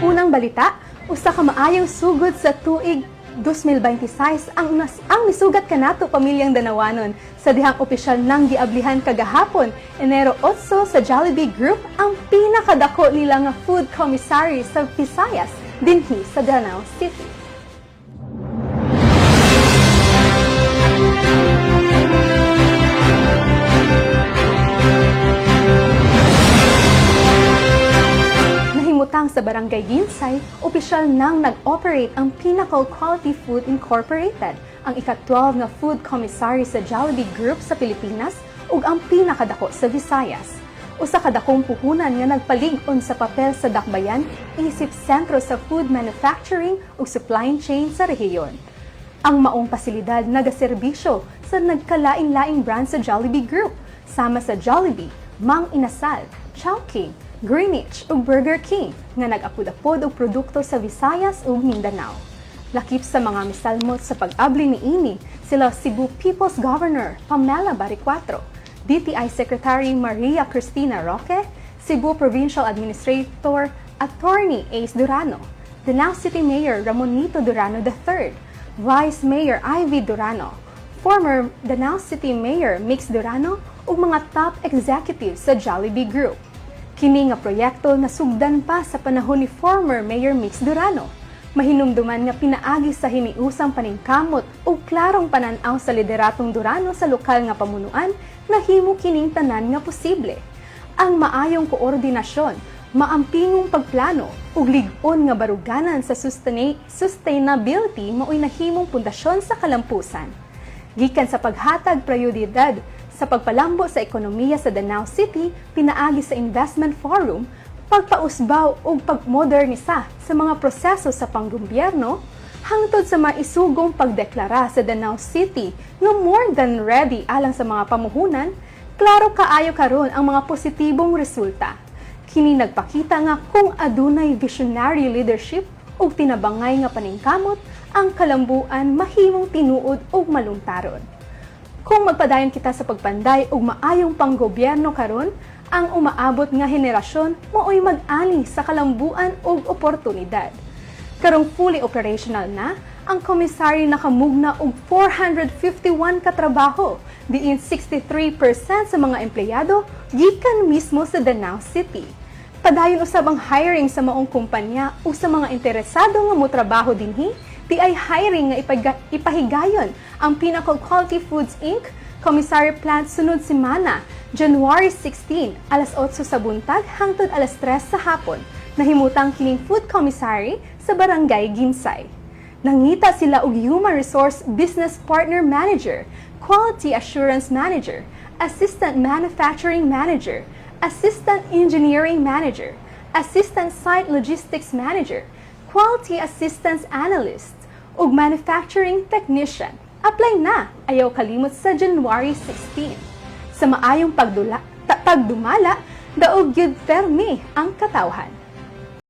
Unang balita, usa ka maayong sugod sa tuig 2026 ang misugat kanato pamilyang Danawanon sa dihang opisyal nang giablihan kagahapon Enero 8 sa Jollibee Group ang pinakadako nila nga food commissary sa Visayas dinhi sa Danao City. Sa Barangay Ginsay, opisyal nang nag-operate ang Pinnacle Quality Food Incorporated, ang ika-12 na food commissary sa Jollibee Group sa Pilipinas ug ang pinakadako sa Visayas. Usa ka dakong puhunan nga nagpalig-on sa papel sa dakbayan isip sentro sa food manufacturing ug supply chain sa rehiyon. Ang maong pasilidad nagaserbisyo sa nagkalaing-laing brand sa Jollibee Group, sama sa Jollibee, Mang Inasal, Chowking, Greenwich ug Burger King nga nag-apod-apod og produkto sa Visayas ug Mindanao. Lakip sa mga misalmot sa pag-abli niini sila Cebu People's Governor Pamela Baricuatro, DTI Secretary Maria Cristina Roque, Cebu Provincial Administrator Attorney Ace Durano, Danao City Mayor Ramonito Durano III, Vice Mayor Ivy Durano, former Danao City Mayor Mix Durano ug mga top executives sa Jollibee Group. Kini nga proyekto nasugdan pa sa panahon ni former Mayor Mix Durano. Mahinumduman nga pinaagi sa hiniusang paningkamot o klarong pananaw sa lideratong Durano sa lokal nga pamunuan na himo kining tanan nga posible. Ang maayong koordinasyon, maampingong pagplano ug lig-on nga baruganan sa sustainability mao'y nahimong pundasyon sa kalampusan. Gikan sa paghatag prioridad sa pagpalambo sa ekonomiya sa Danao City, pinaagi sa Investment Forum, pagpausbaw o pagmodernisa sa mga proseso sa panggobyerno, hangtod sa maisugong pagdeklara sa Danao City nga more than ready alang sa mga pamuhunan, klaro kaayo karon ang mga positibong resulta. Kini nagpakita nga kung adunay visionary leadership o tinabangay nga paningkamot, ang kalambuan mahimong tinuod ug malungtaron. Kung magpadayon kita sa pagpanday ug maayong panggobyerno karon, ang umaabot nga henerasyon mao'y mag-ani sa kalambuan ug oportunidad. Karong fully operational na, ang komisaryo nakamugna og 451 katrabaho, diin 63% sa mga empleyado gikan mismo sa Danao City. Padayon usab ang hiring sa maong kumpanya o sa mga interesado nga motrabaho dinhi, di ay hiring nga ipahigayon ang Pinnacle Quality Foods Inc. Commissary Plant sunod semana, January 16, alas 8 sa buntag hangtod alas 3 sa hapon. Nahimutang kining food commissary sa Barangay Ginsay. Nangita sila og Human Resource Business Partner Manager, Quality Assurance Manager, Assistant Manufacturing Manager, Assistant Engineering Manager, Assistant Site Logistics Manager, Quality Assistance Analyst, ug Manufacturing Technician. Apply na, ayaw kalimot sa January 16. Sa maayong pagdumala, daog gyud fermi ang katawhan.